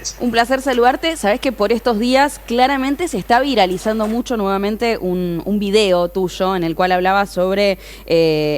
ustedes. Un placer saludarte. Sabés que por estos días claramente se está viralizando mucho nuevamente un video tuyo en el cual hablabas sobre,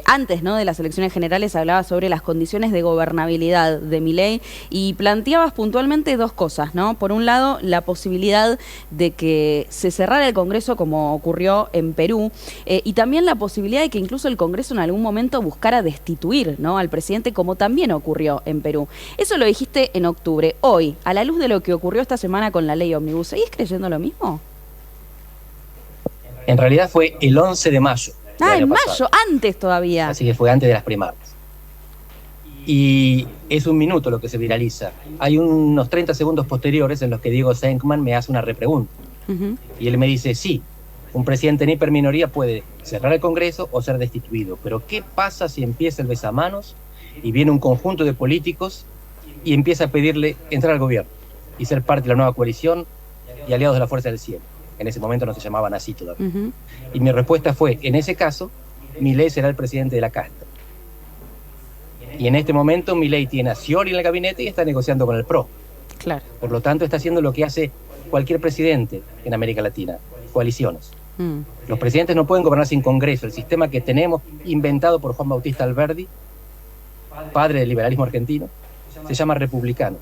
antes, ¿no?, de las elecciones generales, hablabas sobre las condiciones de gobernabilidad de Milei y planteabas puntualmente dos cosas, ¿no? Por un lado, la posibilidad de que se cerrara el Congreso como ocurrió en Perú, y también la posibilidad de que incluso el Congreso en algún momento buscara destituir, ¿no?, al presidente, como también ocurrió en Perú. Eso lo dijiste en octubre. Hoy, a la luz de lo que ocurrió esta semana con la ley Ómnibus, ¿seguís creyendo lo mismo? En realidad fue el 11 de mayo. En mayo, antes todavía. Así que fue antes de las primarias. Y es un minuto lo que se viraliza. Hay unos 30 segundos posteriores en los que Diego Senkman me hace una repregunta. Y él me dice, sí, un presidente en hiperminoría puede cerrar el Congreso o ser destituido. Pero ¿qué pasa si empieza el besamanos y viene un conjunto de políticos y empieza a pedirle entrar al gobierno y ser parte de la nueva coalición y aliados de la Fuerza del Cielo? En ese momento no se llamaban así todavía. Y mi respuesta fue, en ese caso, Milei será el presidente de la casta. Y en este momento Milei tiene a Scioli en el gabinete y está negociando con el PRO. Claro. Por lo tanto, está haciendo lo que hace cualquier presidente en América Latina, coaliciones. Los presidentes no pueden gobernar sin Congreso. El sistema que tenemos, inventado por Juan Bautista Alberdi, padre del liberalismo argentino, se llama republicano.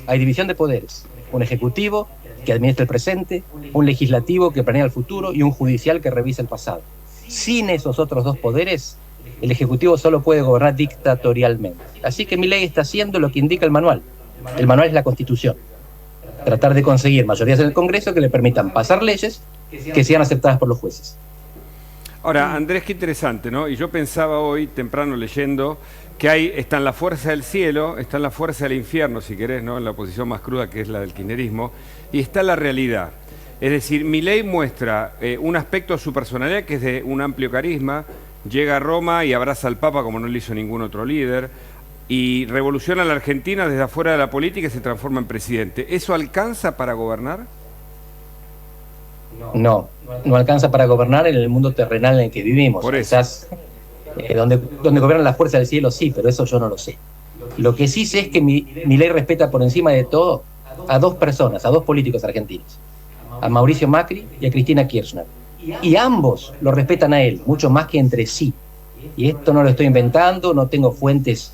Hay división de poderes, un ejecutivo que administra el presente, un legislativo que planea el futuro y un judicial que revisa el pasado. Sin esos otros dos poderes, el ejecutivo solo puede gobernar dictatorialmente. Así que Milei está haciendo lo que indica el manual. El manual es la Constitución. Tratar de conseguir mayorías en el Congreso que le permitan pasar leyes que sean aceptadas por los jueces. Ahora, Andrés, qué interesante, ¿no? Y yo pensaba hoy, temprano leyendo, que ahí están la fuerza del cielo, está la fuerza del infierno, si querés, ¿no?, en la posición más cruda, que es la del kirchnerismo, y está la realidad. Es decir, Milei muestra un aspecto de su personalidad que es de un amplio carisma, llega a Roma y abraza al Papa como no lo hizo ningún otro líder, y revoluciona a la Argentina desde afuera de la política y se transforma en presidente. ¿Eso alcanza para gobernar? No alcanza para gobernar en el mundo terrenal en el que vivimos. Por eso. Quizás donde gobiernan las fuerzas del cielo, sí, pero eso yo no lo sé. Lo que sí sé es que Milei respeta por encima de todo a dos personas, a dos políticos argentinos, a Mauricio Macri y a Cristina Kirchner. Y ambos lo respetan a él, mucho más que entre sí. Y esto no lo estoy inventando, no tengo fuentes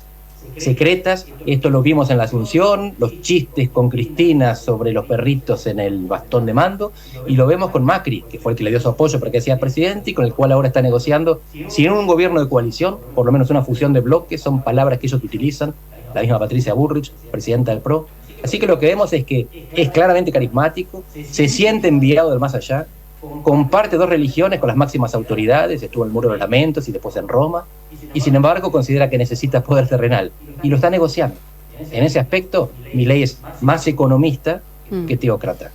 secretas, esto lo vimos en la Asunción, los chistes con Cristina sobre los perritos en el bastón de mando, y lo vemos con Macri, que fue el que le dio su apoyo para que sea presidente y con el cual ahora está negociando, si en un gobierno de coalición, por lo menos una fusión de bloques, son palabras que ellos utilizan, la misma Patricia Bullrich, presidenta del PRO. Así que lo que vemos es que es claramente carismático, se siente enviado del más allá, comparte dos religiones con las máximas autoridades, estuvo en el Muro de los Lamentos y después en Roma, y sin embargo considera que necesita poder terrenal, y lo está negociando. En ese aspecto, Milei es más economista que teócrata.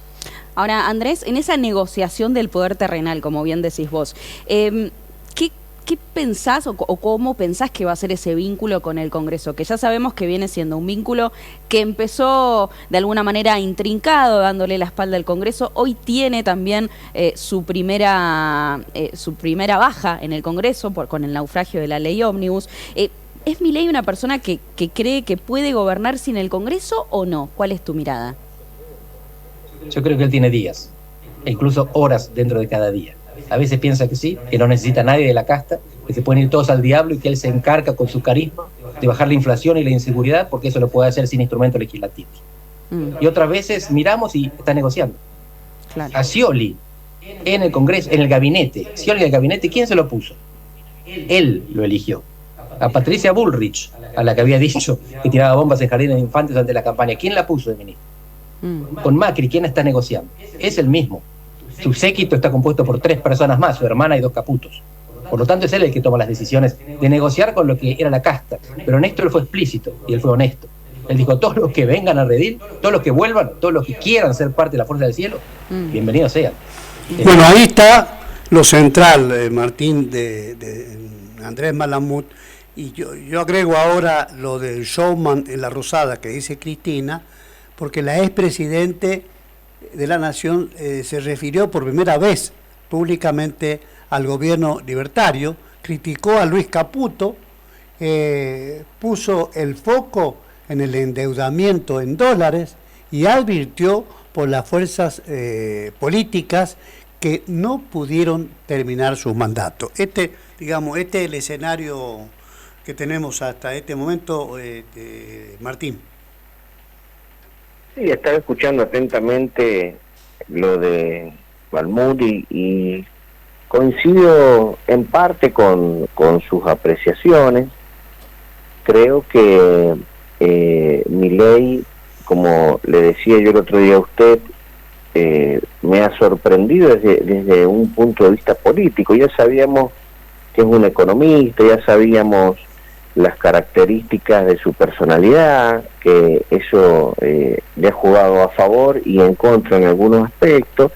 Ahora, Andrés, en esa negociación del poder terrenal, como bien decís vos, ¿qué pensás o cómo pensás que va a ser ese vínculo con el Congreso? Que ya sabemos que viene siendo un vínculo que empezó de alguna manera intrincado, dándole la espalda al Congreso. Hoy tiene también su primera baja en el Congreso con el naufragio de la ley Ómnibus. ¿Es Milei una persona que cree que puede gobernar sin el Congreso o no? ¿Cuál es tu mirada? Yo creo que él tiene días, e incluso horas dentro de cada día. A veces piensa que sí, que no necesita a nadie de la casta, que se pueden ir todos al diablo y que él se encarga con su carisma de bajar la inflación y la inseguridad, porque eso lo puede hacer sin instrumentos legislativos. Y otras veces miramos y está negociando. Claro. A Scioli en el Congreso, en el gabinete. Scioli en el gabinete, ¿quién se lo puso? Él lo eligió. A Patricia Bullrich, a la que había dicho que tiraba bombas en jardines de infantes durante la campaña, ¿quién la puso de ministro? Con Macri, ¿quién está negociando? Es el mismo. Su séquito está compuesto por 3 personas más, su hermana y 2 caputos. Por lo tanto, es él el que toma las decisiones de negociar con lo que era la casta. Pero en esto él fue explícito y él fue honesto. Él dijo, todos los que vengan a redil, todos los que vuelvan, todos los que quieran ser parte de la Fuerza del Cielo, bienvenidos sean. Bueno, ahí está lo central, Martín, de Andrés Malamud. Y yo agrego ahora lo del showman en la Rosada que dice Cristina, porque la expresidente de la Nación se refirió por primera vez públicamente al gobierno libertario, criticó a Luis Caputo, puso el foco en el endeudamiento en dólares y advirtió por las fuerzas políticas que no pudieron terminar sus mandatos. Digamos, este es el escenario que tenemos hasta este momento, Martín. Sí, estaba escuchando atentamente lo de Mahmoud y coincido en parte con sus apreciaciones. Creo que Milei, como le decía yo el otro día a usted, me ha sorprendido desde un punto de vista político. Ya sabíamos que es un economista, ya sabíamos las características de su personalidad, que eso le ha jugado a favor y en contra en algunos aspectos,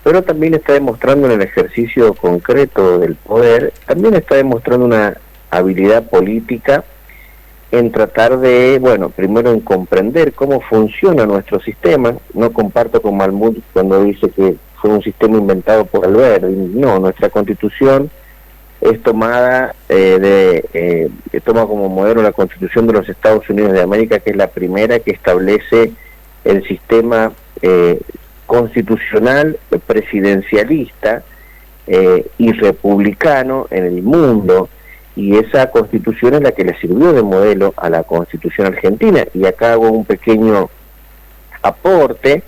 pero también está demostrando en el ejercicio concreto del poder, también está demostrando una habilidad política en tratar de, bueno, primero en comprender cómo funciona nuestro sistema. No comparto con Mahmoud cuando dice que fue un sistema inventado por Alberti. No, nuestra Constitución es tomada toma como modelo la Constitución de los Estados Unidos de América, que es la primera que establece el sistema constitucional presidencialista y republicano en el mundo, y esa Constitución es la que le sirvió de modelo a la Constitución argentina. Y acá hago un pequeño aporte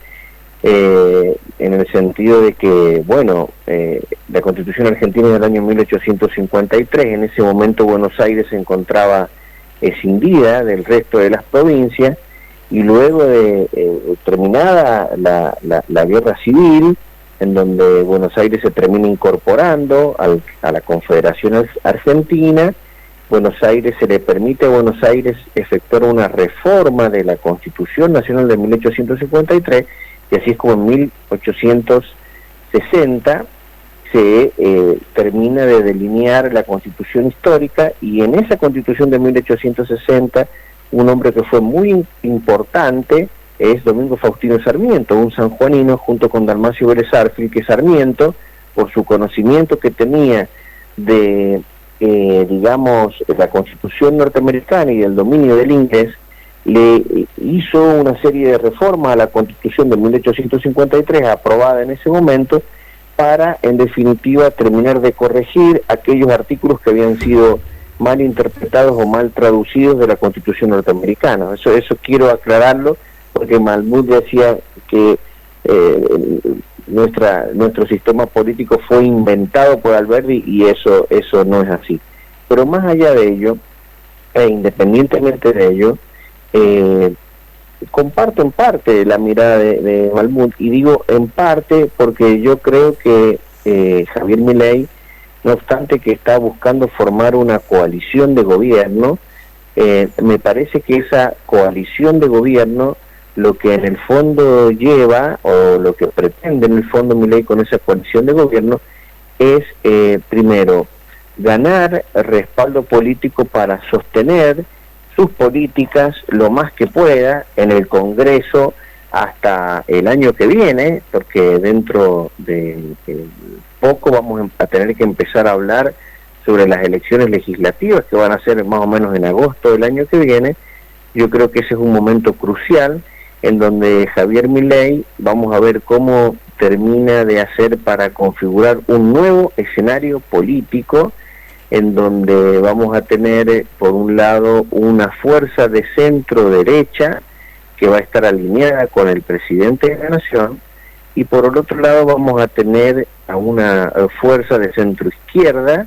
en el sentido de que, bueno, la Constitución argentina es del año 1853, en ese momento Buenos Aires se encontraba escindida del resto de las provincias, y luego de terminada la guerra civil, en donde Buenos Aires se termina incorporando a la Confederación Argentina, Buenos Aires se le permite a Buenos Aires efectuar una reforma de la Constitución Nacional de 1853, y así es como en 1860 se termina de delinear la Constitución histórica, y en esa Constitución de 1860 un hombre que fue muy importante es Domingo Faustino Sarmiento, un sanjuanino, junto con Dalmacio Vélez Arfield, que Sarmiento, por su conocimiento que tenía de, digamos, la Constitución norteamericana y del dominio del inglés, le hizo una serie de reformas a la Constitución de 1853, aprobada en ese momento, para, en definitiva, terminar de corregir aquellos artículos que habían sido mal interpretados o mal traducidos de la Constitución norteamericana. Eso quiero aclararlo, porque Mahmoud decía que nuestro sistema político fue inventado por Alberti, y eso no es así. Pero más allá de ello, e independientemente de ello, comparto en parte la mirada de Mahmoud, y digo en parte porque yo creo que Javier Milei, no obstante que está buscando formar una coalición de gobierno, me parece que esa coalición de gobierno, lo que en el fondo lleva, o lo que pretende en el fondo Milei con esa coalición de gobierno, es primero ganar respaldo político para sostener sus políticas lo más que pueda en el Congreso hasta el año que viene, porque dentro de poco vamos a tener que empezar a hablar sobre las elecciones legislativas, que van a ser más o menos en agosto del año que viene. Yo creo que ese es un momento crucial en donde Javier Milei, vamos a ver cómo termina de hacer para configurar un nuevo escenario político, en donde vamos a tener, por un lado, una fuerza de centro derecha que va a estar alineada con el presidente de la Nación, y por el otro lado vamos a tener a una fuerza de centro izquierda,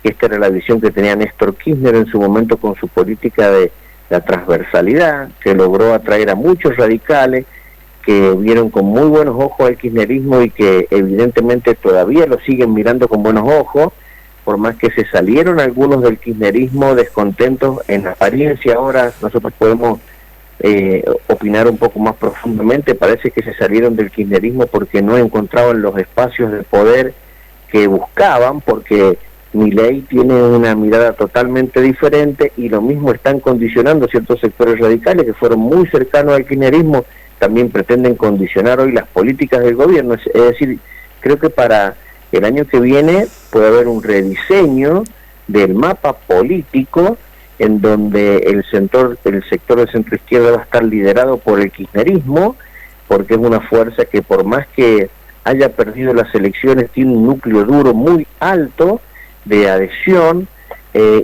que esta era la visión que tenía Néstor Kirchner en su momento con su política de la transversalidad, que logró atraer a muchos radicales que vieron con muy buenos ojos al kirchnerismo y que evidentemente todavía lo siguen mirando con buenos ojos, por más que se salieron algunos del kirchnerismo descontentos en apariencia. Ahora nosotros podemos opinar un poco más profundamente. Parece que se salieron del kirchnerismo porque no encontraban los espacios de poder que buscaban, porque Milei tiene una mirada totalmente diferente, y lo mismo están condicionando ciertos sectores radicales que fueron muy cercanos al kirchnerismo, también pretenden condicionar hoy las políticas del gobierno. Es decir, creo que para el año que viene puede haber un rediseño del mapa político, en donde el sector del centro izquierda va a estar liderado por el kirchnerismo, porque es una fuerza que por más que haya perdido las elecciones tiene un núcleo duro muy alto de adhesión,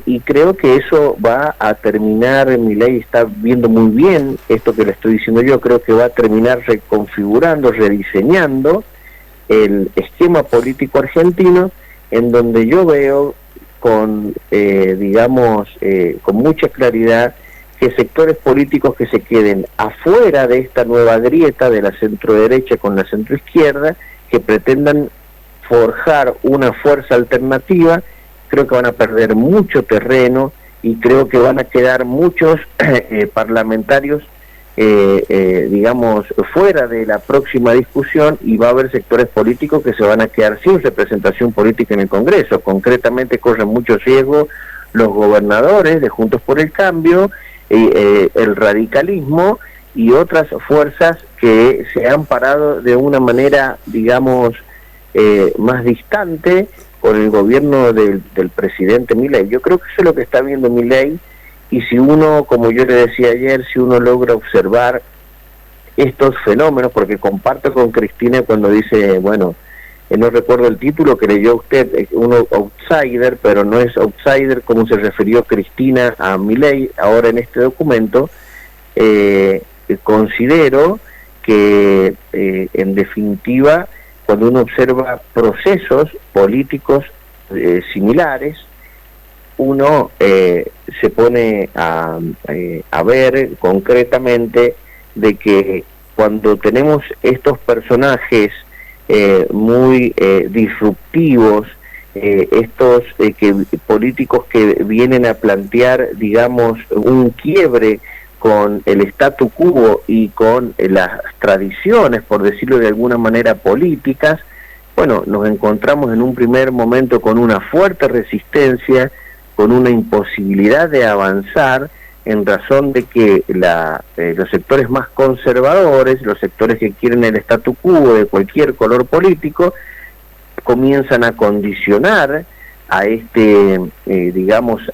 y creo que eso va a terminar, Milei está viendo muy bien esto que le estoy diciendo yo, creo que va a terminar reconfigurando, rediseñando el esquema político argentino, en donde yo veo con, con mucha claridad que sectores políticos que se queden afuera de esta nueva grieta de la centroderecha con la centroizquierda, que pretendan forjar una fuerza alternativa, creo que van a perder mucho terreno y creo que van a quedar muchos parlamentarios fuera de la próxima discusión, y va a haber sectores políticos que se van a quedar sin representación política en el Congreso. Concretamente corren mucho riesgo los gobernadores de Juntos por el Cambio, el radicalismo y otras fuerzas que se han parado de una manera, más distante con el gobierno del presidente Milei. Yo creo que eso es lo que está viendo Milei, y si uno, como yo le decía ayer, si uno logra observar estos fenómenos, porque comparto con Cristina cuando dice, bueno, no recuerdo el título que leyó usted, uno outsider, pero no es outsider como se refirió Cristina a Milei ahora en este documento. Considero que en definitiva, cuando uno observa procesos políticos similares, uno se pone a ver concretamente de que cuando tenemos estos personajes muy disruptivos, estos políticos que vienen a plantear, un quiebre con el statu quo y con las tradiciones, por decirlo de alguna manera, políticas, bueno, nos encontramos en un primer momento con una fuerte resistencia, con una imposibilidad de avanzar, en razón de que los sectores más conservadores, los sectores que quieren el statu quo de cualquier color político, comienzan a condicionar a este,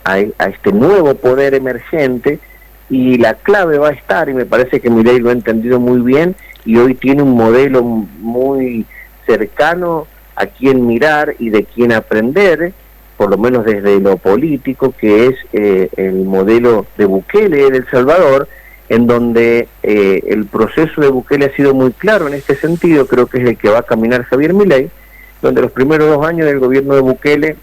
a este nuevo poder emergente, y la clave va a estar, y me parece que Milei lo ha entendido muy bien, y hoy tiene un modelo muy cercano a quien mirar y de quien aprender, por lo menos desde lo político, que es el modelo de Bukele en El Salvador, en donde el proceso de Bukele ha sido muy claro en este sentido. Creo que es el que va a caminar Javier Milei, donde los primeros 2 años del gobierno de Bukele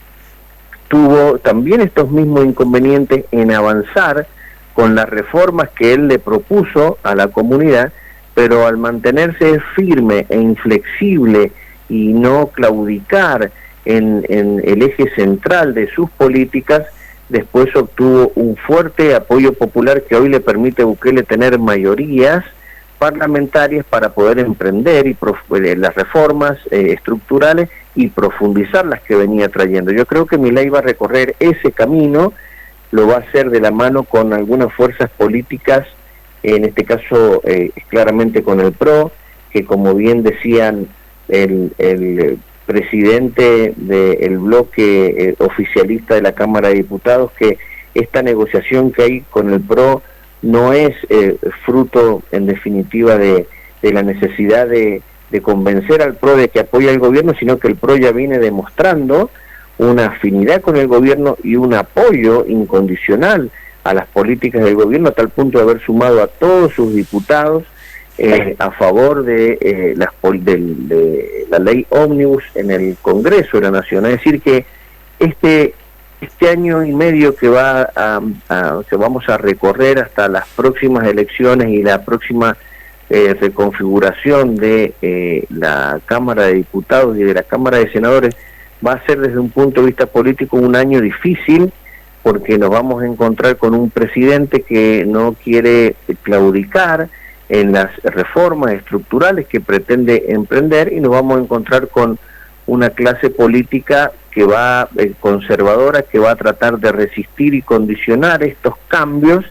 tuvo también estos mismos inconvenientes en avanzar con las reformas que él le propuso a la comunidad, pero al mantenerse firme e inflexible y no claudicar en el eje central de sus políticas, después obtuvo un fuerte apoyo popular que hoy le permite a Bukele tener mayorías parlamentarias para poder emprender las reformas estructurales y profundizar las que venía trayendo. Yo creo que Milei va a recorrer ese camino, lo va a hacer de la mano con algunas fuerzas políticas, en este caso claramente con el PRO, que como bien decían el presidente del bloque oficialista de la Cámara de Diputados, que esta negociación que hay con el PRO no es fruto en definitiva de la necesidad de convencer al PRO de que apoye al gobierno, sino que el PRO ya viene demostrando una afinidad con el gobierno y un apoyo incondicional a las políticas del gobierno, a tal punto de haber sumado a todos sus diputados a favor de la ley ómnibus en el Congreso de la Nación. Es decir que este año y medio que que vamos a recorrer hasta las próximas elecciones y la próxima reconfiguración de la Cámara de Diputados y de la Cámara de Senadores, va a ser desde un punto de vista político un año difícil, porque nos vamos a encontrar con un presidente que no quiere claudicar en las reformas estructurales que pretende emprender, y nos vamos a encontrar con una clase política que va conservadora, que va a tratar de resistir y condicionar estos cambios,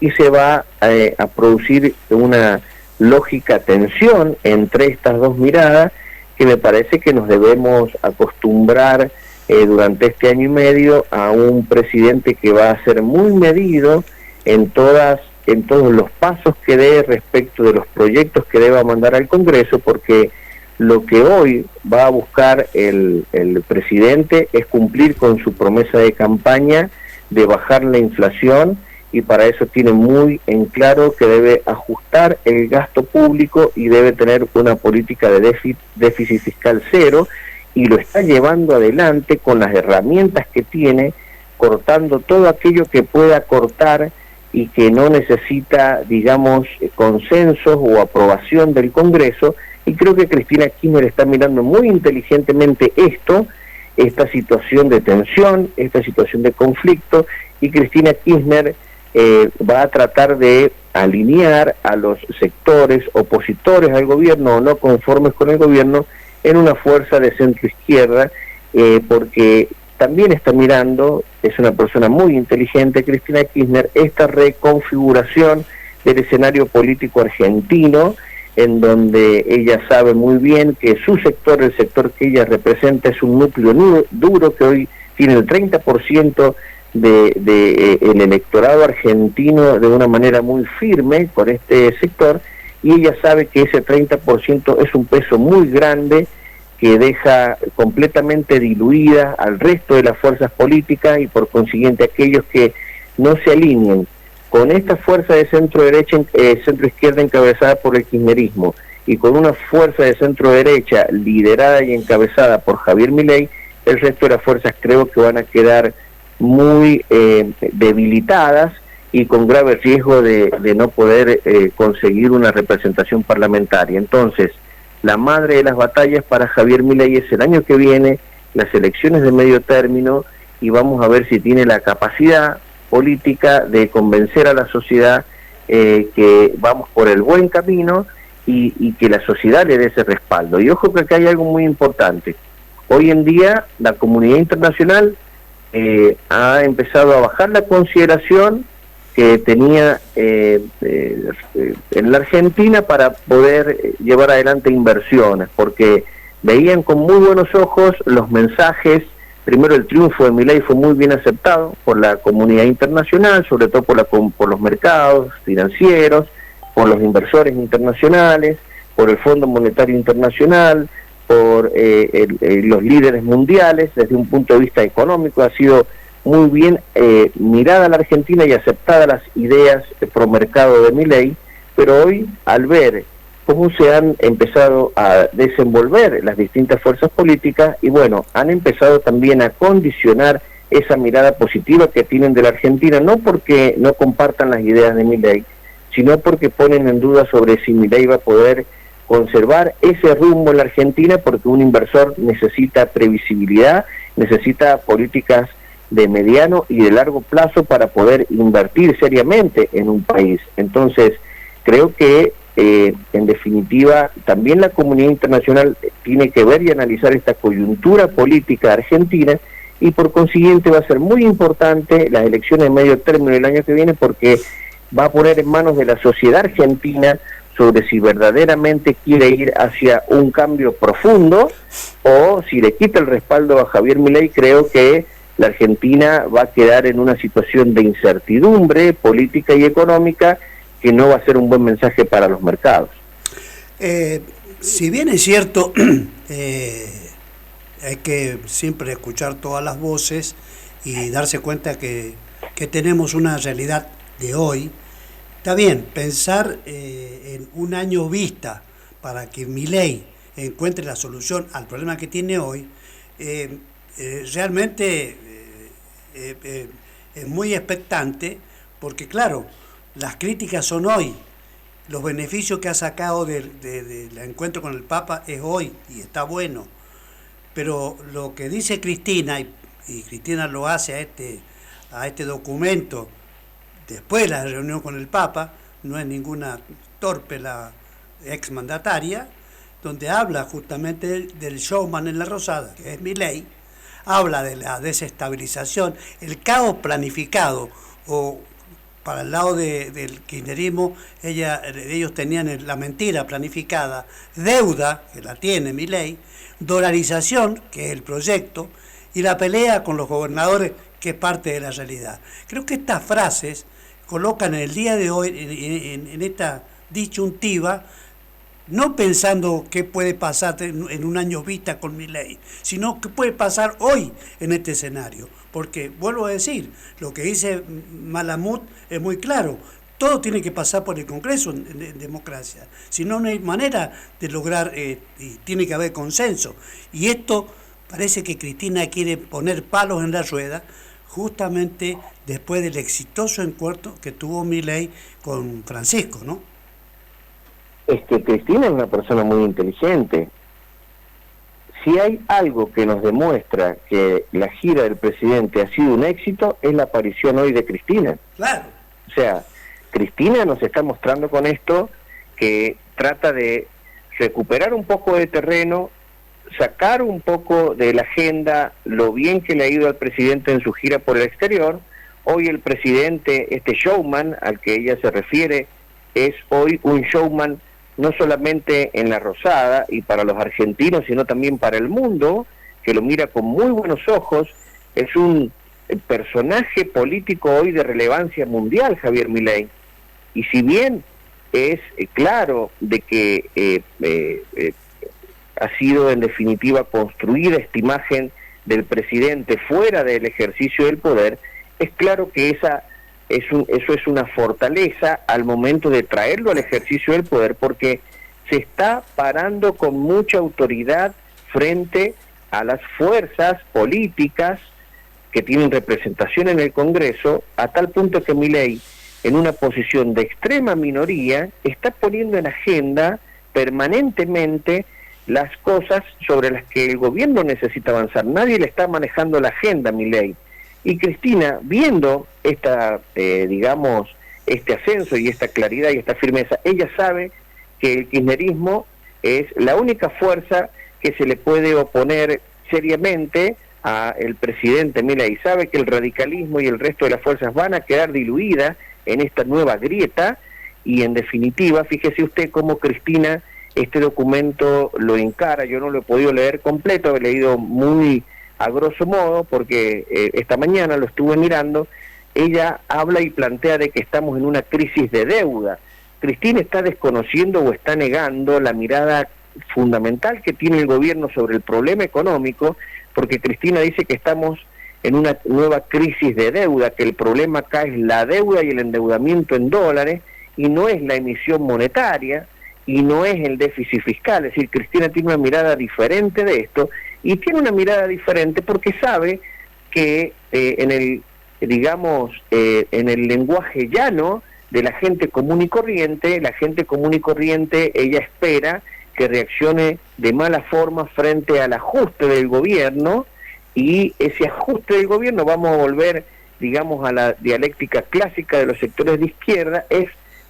y se va a producir una lógica tensión entre estas dos miradas, que me parece que nos debemos acostumbrar durante este año y medio a un presidente que va a ser muy medido en todos los pasos que dé respecto de los proyectos que deba mandar al Congreso, porque lo que hoy va a buscar el presidente es cumplir con su promesa de campaña de bajar la inflación, y para eso tiene muy en claro que debe ajustar el gasto público y debe tener una política de déficit fiscal cero, y lo está llevando adelante con las herramientas que tiene, cortando todo aquello que pueda cortar y que no necesita, digamos, consensos o aprobación del Congreso. Y creo que Cristina Kirchner está mirando muy inteligentemente esta situación de tensión, esta situación de conflicto, y Cristina Kirchner va a tratar de alinear a los sectores opositores al gobierno o no conformes con el gobierno en una fuerza de centro izquierda, porque también está mirando, es una persona muy inteligente, Cristina Kirchner, esta reconfiguración del escenario político argentino, en donde ella sabe muy bien que su sector, el sector que ella representa, es un núcleo duro que hoy tiene el 30% el electorado argentino de una manera muy firme con este sector, y ella sabe que ese 30% es un peso muy grande que deja completamente diluida al resto de las fuerzas políticas, y por consiguiente aquellos que no se alineen con esta fuerza de centro derecha, centro izquierda encabezada por el kirchnerismo, y con una fuerza de centro derecha liderada y encabezada por Javier Milei, el resto de las fuerzas creo que van a quedar muy debilitadas y con grave riesgo de no poder conseguir una representación parlamentaria. Entonces, la madre de las batallas para Javier Milei es el año que viene, las elecciones de medio término, y vamos a ver si tiene la capacidad política de convencer a la sociedad que vamos por el buen camino, y que la sociedad le dé ese respaldo. Y ojo que acá hay algo muy importante. Hoy en día la comunidad internacional ha empezado a bajar la consideración que tenía en la Argentina para poder llevar adelante inversiones, porque veían con muy buenos ojos los mensajes. Primero, el triunfo de Milei fue muy bien aceptado por la comunidad internacional, sobre todo por los mercados financieros, por los inversores internacionales, por el Fondo Monetario Internacional, por los líderes mundiales. Desde un punto de vista económico ha sido muy bien mirada la Argentina y aceptada las ideas pro mercado de Milei, pero hoy, al ver cómo se han empezado a desenvolver las distintas fuerzas políticas, y bueno, han empezado también a condicionar esa mirada positiva que tienen de la Argentina, no porque no compartan las ideas de Milei, sino porque ponen en duda sobre si Milei va a poder conservar ese rumbo en la Argentina, porque un inversor necesita previsibilidad, necesita políticas de mediano y de largo plazo para poder invertir seriamente en un país. Entonces, creo que en definitiva también la comunidad internacional tiene que ver y analizar esta coyuntura política argentina, y por consiguiente va a ser muy importante las elecciones de medio término el año que viene, porque va a poner en manos de la sociedad argentina sobre si verdaderamente quiere ir hacia un cambio profundo, o si le quita el respaldo a Javier Milei. Creo que la Argentina va a quedar en una situación de incertidumbre política y económica que no va a ser un buen mensaje para los mercados. Si bien es cierto, hay que siempre escuchar todas las voces y darse cuenta que tenemos una realidad de hoy. Está bien, pensar en un año vista para que Milei encuentre la solución al problema que tiene hoy, realmente es muy expectante, porque claro, las críticas son hoy, los beneficios que ha sacado del encuentro con el Papa es hoy y está bueno, pero lo que dice Cristina, y Cristina lo hace a este documento después de la reunión con el Papa, no es ninguna torpe la exmandataria, donde habla justamente del showman en la Rosada, que es Milei, habla de la desestabilización, el caos planificado, o para el lado del kirchnerismo, ellos tenían la mentira planificada, deuda, que la tiene Milei, dolarización, que es el proyecto, y la pelea con los gobernadores, que es parte de la realidad. Creo que estas frases colocan el día de hoy en esta disyuntiva, no pensando qué puede pasar en un año vista con Milei, sino qué puede pasar hoy en este escenario. Porque, vuelvo a decir, lo que dice Malamud es muy claro, todo tiene que pasar por el Congreso en democracia, si no, no hay manera de lograr, y tiene que haber consenso. Y esto parece que Cristina quiere poner palos en la rueda, justamente después del exitoso encuentro que tuvo Milei con Francisco, ¿no? Es que Cristina es una persona muy inteligente. Si hay algo que nos demuestra que la gira del presidente ha sido un éxito, es la aparición hoy de Cristina. Claro. O sea, Cristina nos está mostrando con esto que trata de recuperar un poco de terreno, sacar un poco de la agenda lo bien que le ha ido al presidente en su gira por el exterior. Hoy el presidente, este showman al que ella se refiere, es hoy un showman no solamente en la Rosada y para los argentinos, sino también para el mundo, que lo mira con muy buenos ojos. Es un personaje político hoy de relevancia mundial, Javier Milei. Y si bien es claro de que ha sido en definitiva construida esta imagen del presidente fuera del ejercicio del poder, es claro que eso es una fortaleza al momento de traerlo al ejercicio del poder, porque se está parando con mucha autoridad frente a las fuerzas políticas que tienen representación en el Congreso, a tal punto que Milei, en una posición de extrema minoría, está poniendo en agenda permanentemente las cosas sobre las que el gobierno necesita avanzar. Nadie le está manejando la agenda a Milei. Y Cristina, viendo este ascenso y esta claridad y esta firmeza, ella sabe que el kirchnerismo es la única fuerza que se le puede oponer seriamente a el presidente Milei. Sabe que el radicalismo y el resto de las fuerzas van a quedar diluidas en esta nueva grieta, y en definitiva, fíjese usted cómo Cristina este documento lo encara. Yo no lo he podido leer completo, he leído muy a grosso modo, porque esta mañana lo estuve mirando. Ella habla y plantea de que estamos en una crisis de deuda. Cristina está desconociendo o está negando la mirada fundamental que tiene el gobierno sobre el problema económico, porque Cristina dice que estamos en una nueva crisis de deuda, que el problema acá es la deuda y el endeudamiento en dólares, y no es la emisión monetaria, y no es el déficit fiscal. Es decir, Cristina tiene una mirada diferente de esto, y tiene una mirada diferente porque sabe que en el lenguaje llano de la gente común y corriente, ella espera que reaccione de mala forma frente al ajuste del gobierno, y ese ajuste del gobierno, vamos a volver, a la dialéctica clásica de los sectores de izquierda,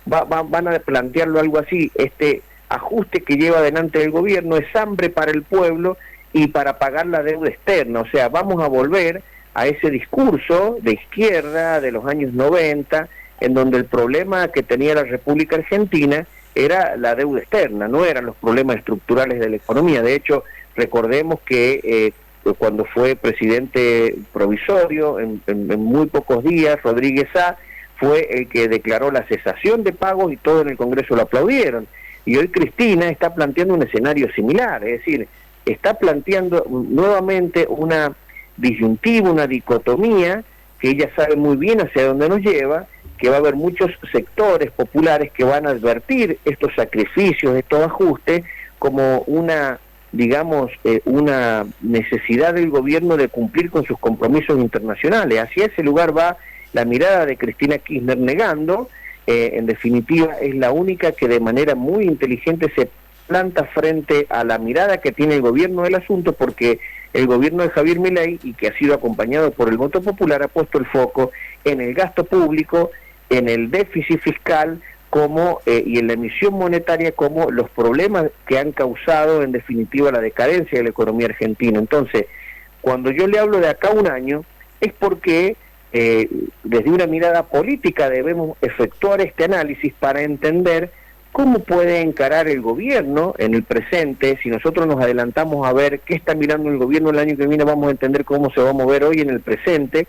van a plantearlo algo así: este ajuste que lleva adelante el gobierno es hambre para el pueblo y para pagar la deuda externa. O sea, vamos a volver a ese discurso de izquierda de los años 90, en donde el problema que tenía la República Argentina era la deuda externa, no eran los problemas estructurales de la economía. De hecho, recordemos que cuando fue presidente provisorio, en muy pocos días, Rodríguez A. fue el que declaró la cesación de pagos y todo en el Congreso lo aplaudieron. Y hoy Cristina está planteando un escenario similar, es decir, está planteando nuevamente una disyuntiva, una dicotomía, que ella sabe muy bien hacia dónde nos lleva, que va a haber muchos sectores populares que van a advertir estos sacrificios, estos ajustes, como una necesidad del gobierno de cumplir con sus compromisos internacionales. Hacia ese lugar va la mirada de Cristina Kirchner, negando, en definitiva, es la única que de manera muy inteligente se planta frente a la mirada que tiene el gobierno del asunto, porque el gobierno de Javier Milei, y que ha sido acompañado por el voto popular, ha puesto el foco en el gasto público, en el déficit fiscal, y en la emisión monetaria, como los problemas que han causado en definitiva la decadencia de la economía argentina. Entonces, cuando yo le hablo de acá un año, es porque desde una mirada política debemos efectuar este análisis para entender cómo puede encarar el gobierno en el presente. Si nosotros nos adelantamos a ver qué está mirando el gobierno el año que viene, vamos a entender cómo se va a mover hoy en el presente.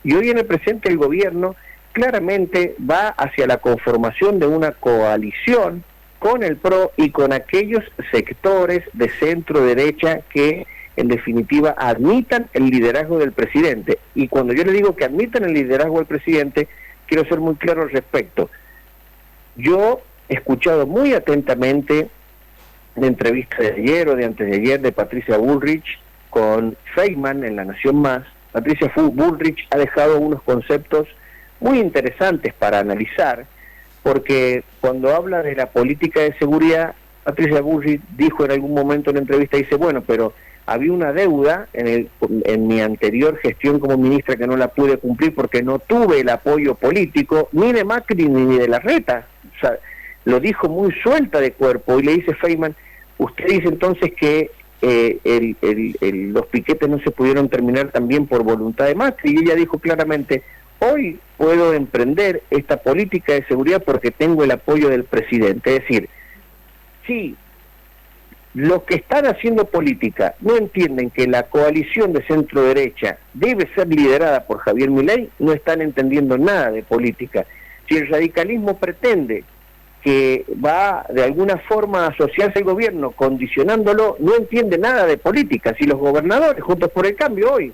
Y hoy en el presente el gobierno claramente va hacia la conformación de una coalición con el PRO y con aquellos sectores de centro derecha que en definitiva admitan el liderazgo del presidente. Y cuando yo le digo que admitan el liderazgo del presidente, quiero ser muy claro al respecto. Yo he escuchado muy atentamente la entrevista de ayer o de antes de ayer de Patricia Bullrich con Feynman en La Nación Más. Patricia Bullrich ha dejado unos conceptos muy interesantes para analizar, porque cuando habla de la política de seguridad, Patricia Bullrich dijo en algún momento en la entrevista, dice, bueno, pero había una deuda en mi anterior gestión como ministra que no la pude cumplir porque no tuve el apoyo político, ni de Macri ni de Larreta. O sea, lo dijo muy suelta de cuerpo, y le dice Feynman, usted dice entonces que los piquetes no se pudieron terminar también por voluntad de Macri, y ella dijo claramente, hoy puedo emprender esta política de seguridad porque tengo el apoyo del presidente. Es decir, si los que están haciendo política no entienden que la coalición de centro derecha debe ser liderada por Javier Milei, no están entendiendo nada de política. Si el radicalismo pretende que va de alguna forma a asociarse al gobierno condicionándolo, no entiende nada de política. Si los gobernadores, Juntos por el Cambio, hoy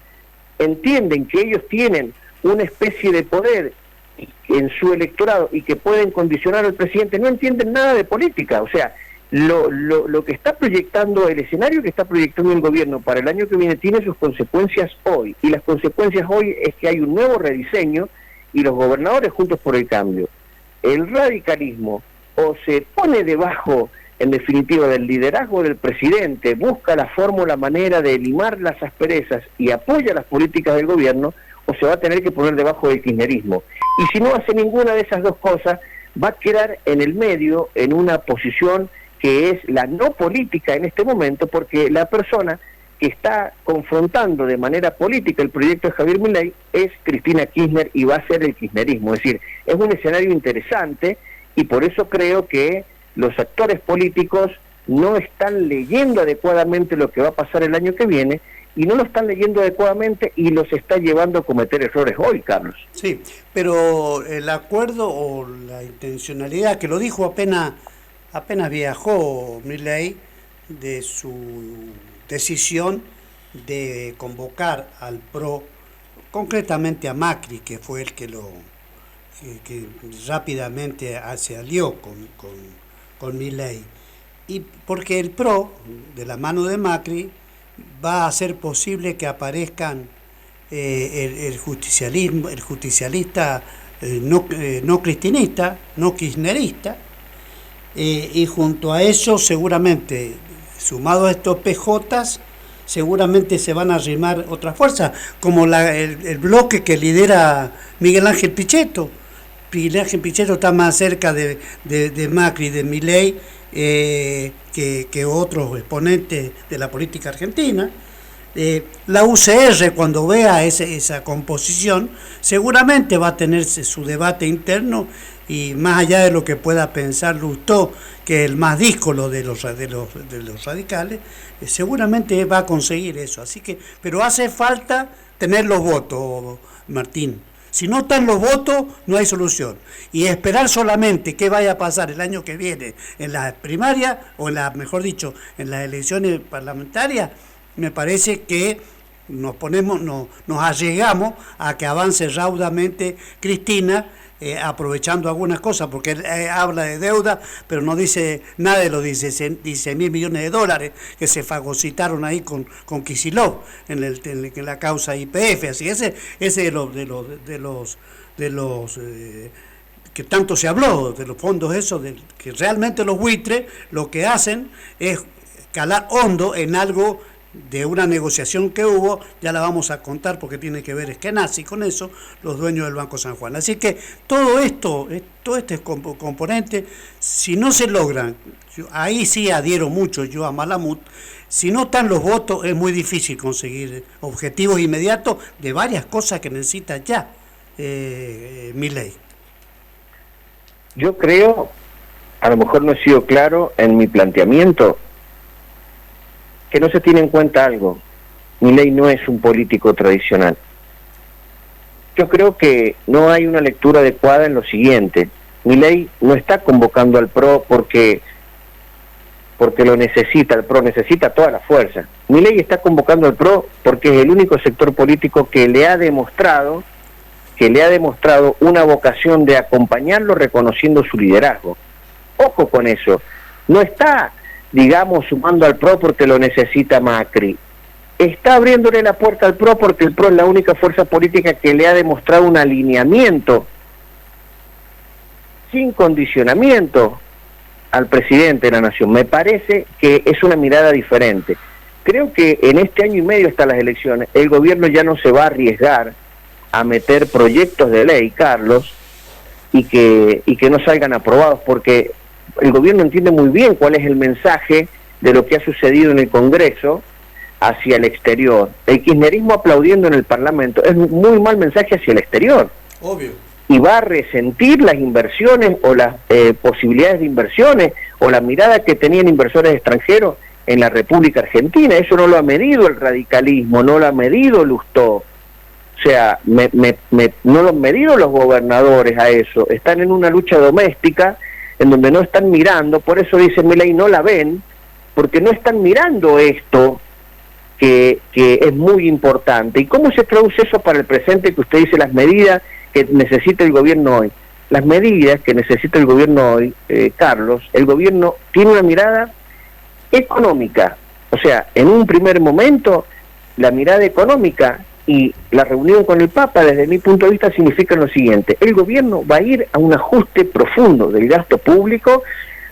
entienden que ellos tienen una especie de poder en su electorado y que pueden condicionar al presidente, no entienden nada de política. O sea, lo que está proyectando, el escenario que está proyectando el gobierno para el año que viene tiene sus consecuencias hoy, y las consecuencias hoy es que hay un nuevo rediseño y los gobernadores Juntos por el Cambio, el radicalismo, o se pone debajo, en definitiva, del liderazgo del presidente, busca la fórmula, manera de limar las asperezas y apoya las políticas del gobierno, o se va a tener que poner debajo del kirchnerismo. Y si no hace ninguna de esas dos cosas, va a quedar en el medio, en una posición que es la no política en este momento, porque la persona que está confrontando de manera política el proyecto de Javier Milei es Cristina Kirchner, y va a ser el kirchnerismo. Es decir, es un escenario interesante, y por eso creo que los actores políticos no están leyendo adecuadamente lo que va a pasar el año que viene, y no lo están leyendo adecuadamente y los está llevando a cometer errores hoy, Carlos. Sí, pero el acuerdo o la intencionalidad, que lo dijo apenas viajó Milei, de su decisión de convocar al PRO, concretamente a Macri, que fue el que que rápidamente se alió con Milei, y porque el PRO, de la mano de Macri, va a hacer posible que aparezcan el justicialista no cristinista, no kirchnerista, y junto a eso seguramente, sumado a estos PJs, seguramente se van a arrimar otras fuerzas, como el bloque que lidera Miguel Ángel Pichetto. Miguel Ángel Pichetto está más cerca de Macri, de Milei, que otros exponentes de la política argentina. La UCR, cuando vea esa composición, seguramente va a tener su debate interno, y más allá de lo que pueda pensar Lustó, que es el más díscolo de los radicales, seguramente va a conseguir eso. Así que, pero hace falta tener los votos, Martín. Si no están los votos, no hay solución. Y esperar solamente qué vaya a pasar el año que viene en las primarias, o mejor dicho, en las elecciones parlamentarias, me parece que nos allegamos a que avance raudamente Cristina, aprovechando algunas cosas, porque él habla de deuda, pero no dice nada de los 16.000 millones de dólares que se fagocitaron ahí con Kicillof en la causa YPF. Así ese de los que tanto se habló, de los fondos esos, que realmente los buitres lo que hacen es calar hondo en algo de una negociación que hubo. Ya la vamos a contar porque tiene que ver Eskenazi con eso, los dueños del Banco San Juan. Así que todo este componente, si no se logran, ahí sí adhiero mucho yo a Malamud, si no están los votos es muy difícil conseguir objetivos inmediatos de varias cosas que necesita ya Milei. Yo creo a lo mejor no he sido claro en mi planteamiento, que no se tiene en cuenta algo. Milei no es un político tradicional. Yo creo que no hay una lectura adecuada en lo siguiente. Milei no está convocando al PRO porque lo necesita, el PRO necesita toda la fuerza. Milei está convocando al PRO porque es el único sector político que le ha demostrado una vocación de acompañarlo reconociendo su liderazgo. Ojo con eso, no está, digamos, sumando al PRO porque lo necesita Macri. Está abriéndole la puerta al PRO porque el PRO es la única fuerza política que le ha demostrado un alineamiento sin condicionamiento al presidente de la nación. Me parece que es una mirada diferente. Creo que en este año y medio hasta las elecciones, el gobierno ya no se va a arriesgar a meter proyectos de ley, Carlos, y que no salgan aprobados, porque el gobierno entiende muy bien cuál es el mensaje de lo que ha sucedido en el Congreso hacia el exterior. El kirchnerismo aplaudiendo en el Parlamento es un muy mal mensaje hacia el exterior. Obvio. Y va a resentir las inversiones o las posibilidades de inversiones o la mirada que tenían inversores extranjeros en la República Argentina. Eso no lo ha medido el radicalismo, no lo ha medido Lustó. O sea, no lo han medido los gobernadores a eso. Están en una lucha doméstica en donde no están mirando, por eso dice Milei, no la ven, porque no están mirando esto que es muy importante. ¿Y cómo se traduce eso para el presente, que usted dice las medidas que necesita el gobierno hoy? Las medidas que necesita el gobierno hoy, Carlos, el gobierno tiene una mirada económica. O sea, en un primer momento, la mirada económica y la reunión con el Papa, desde mi punto de vista, significa lo siguiente: el gobierno va a ir a un ajuste profundo del gasto público,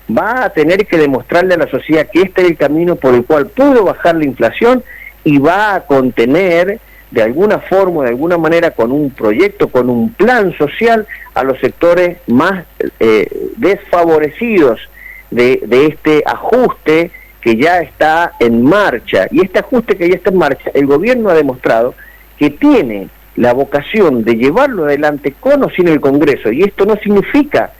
va a tener que demostrarle a la sociedad que este es el camino por el cual pudo bajar la inflación, y va a contener de alguna forma, de alguna manera, con un proyecto, con un plan social, a los sectores más desfavorecidos de este ajuste que ya está en marcha. Y este ajuste que ya está en marcha, el gobierno ha demostrado que tiene la vocación de llevarlo adelante con o sin el Congreso, y esto no significa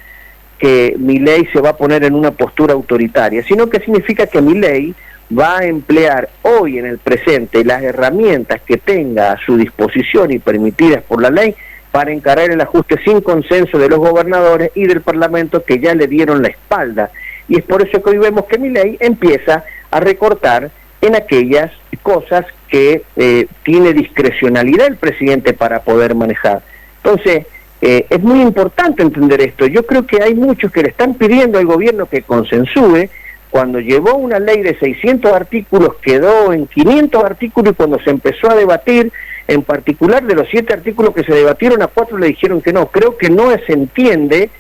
que Milei se va a poner en una postura autoritaria, sino que significa que Milei va a emplear hoy en el presente las herramientas que tenga a su disposición y permitidas por la ley para encarar el ajuste sin consenso de los gobernadores y del Parlamento, que ya le dieron la espalda. Y es por eso que hoy vemos que Milei empieza a recortar en aquellas cosas que tiene discrecionalidad el presidente para poder manejar. Entonces, es muy importante entender esto. Yo creo que hay muchos que le están pidiendo al gobierno que consensúe. Cuando llevó una ley de 600 artículos, quedó en 500 artículos, y cuando se empezó a debatir, en particular de los 7 artículos que se debatieron, a 4 le dijeron que no. Creo que no se entiende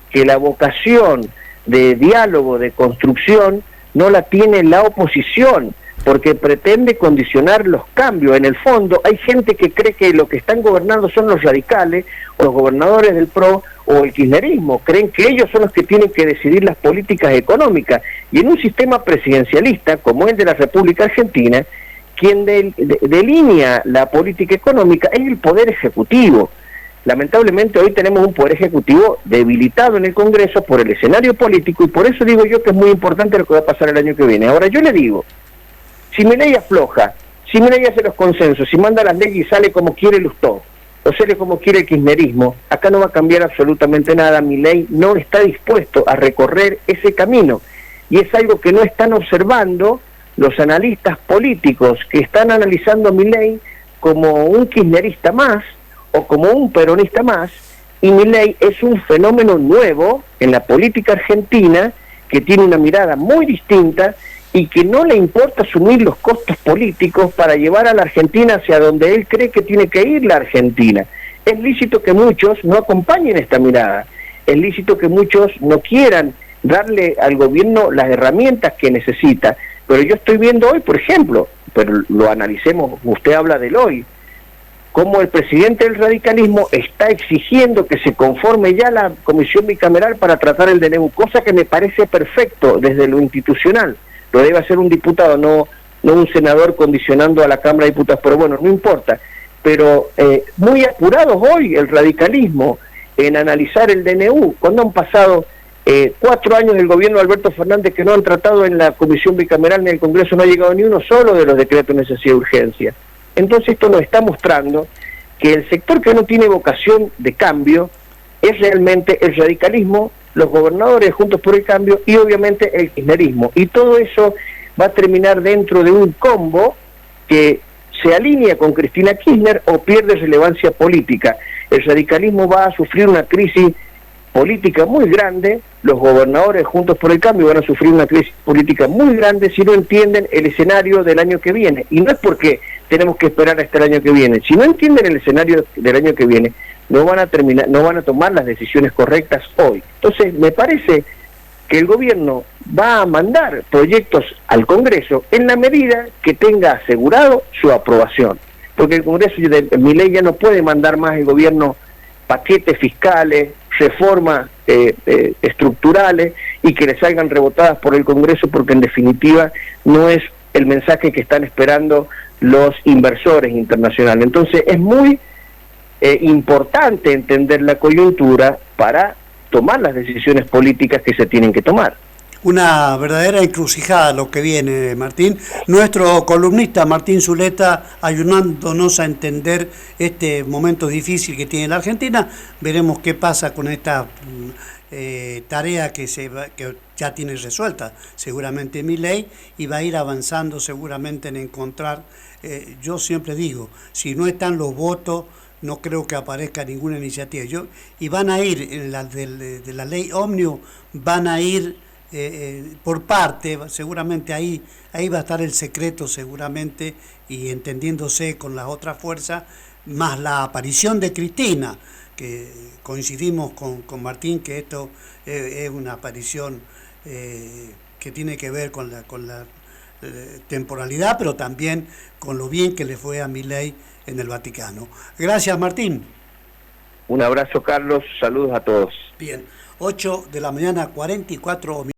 que la vocación de diálogo, de construcción, no la tiene la oposición, porque pretende condicionar los cambios. En el fondo, hay gente que cree que lo que están gobernando son los radicales, o los gobernadores del PRO, o el kirchnerismo. Creen que ellos son los que tienen que decidir las políticas económicas. Y en un sistema presidencialista, como el de la República Argentina, quien delinea la política económica es el Poder Ejecutivo. Lamentablemente hoy tenemos un Poder Ejecutivo debilitado en el Congreso por el escenario político, y por eso digo yo que es muy importante lo que va a pasar el año que viene. Ahora, yo le digo, si Milei afloja, si Milei hace los consensos, si manda las leyes y sale como quiere Lustó, o sale como quiere el kirchnerismo, acá no va a cambiar absolutamente nada. Milei no está dispuesto a recorrer ese camino, y es algo que no están observando los analistas políticos, que están analizando a Milei como un kirchnerista más o como un peronista más, y Milei es un fenómeno nuevo en la política argentina, que tiene una mirada muy distinta y que no le importa asumir los costos políticos para llevar a la Argentina hacia donde él cree que tiene que ir la Argentina. Es lícito que muchos no acompañen esta mirada, es lícito que muchos no quieran darle al gobierno las herramientas que necesita, pero yo estoy viendo hoy, por ejemplo, pero lo analicemos, usted habla del hoy, cómo el presidente del radicalismo está exigiendo que se conforme ya la comisión bicameral para tratar el DNU, cosa que me parece perfecto desde lo institucional. Lo debe hacer un diputado, no un senador condicionando a la Cámara de Diputados, pero bueno, no importa. Pero muy apurados hoy el radicalismo en analizar el DNU, cuando han pasado 4 años del gobierno de Alberto Fernández que no han tratado en la comisión bicameral ni en el Congreso, no ha llegado ni uno solo de los decretos de necesidad de urgencia. Entonces esto nos está mostrando que el sector que no tiene vocación de cambio es realmente el radicalismo, los gobernadores Juntos por el Cambio y obviamente el kirchnerismo. Y todo eso va a terminar dentro de un combo que se alinea con Cristina Kirchner o pierde relevancia política. El radicalismo va a sufrir una crisis política muy grande, los gobernadores Juntos por el Cambio van a sufrir una crisis política muy grande si no entienden el escenario del año que viene. Y no es porque tenemos que esperar hasta el año que viene. Si no entienden el escenario del año que viene, no van a tomar las decisiones correctas hoy. Entonces, me parece que el gobierno va a mandar proyectos al Congreso en la medida que tenga asegurado su aprobación. Porque el Congreso de Milei ya no puede mandar más el gobierno paquetes fiscales, reformas estructurales y que le salgan rebotadas por el Congreso, porque en definitiva no es el mensaje que están esperando los inversores internacionales. Entonces es muy importante entender la coyuntura para tomar las decisiones políticas que se tienen que tomar. Una verdadera encrucijada lo que viene, Martín. Nuestro columnista Martín Zuleta ayudándonos a entender este momento difícil que tiene la Argentina. Veremos qué pasa con esta tarea que ya tiene resuelta seguramente Milei, y va a ir avanzando seguramente en encontrar, yo siempre digo, si no están los votos, no creo que aparezca ninguna iniciativa. Y van a ir, en la de la ley ómnibus, van a ir por parte, seguramente ahí va a estar el secreto seguramente, y entendiéndose con las otras fuerzas, más la aparición de Cristina, que coincidimos con Martín que esto es una aparición que tiene que ver con la temporalidad, pero también con lo bien que le fue a Milei en el Vaticano. Gracias, Martín. Un abrazo, Carlos, saludos a todos. Bien, 8 de la mañana, 44 minutos.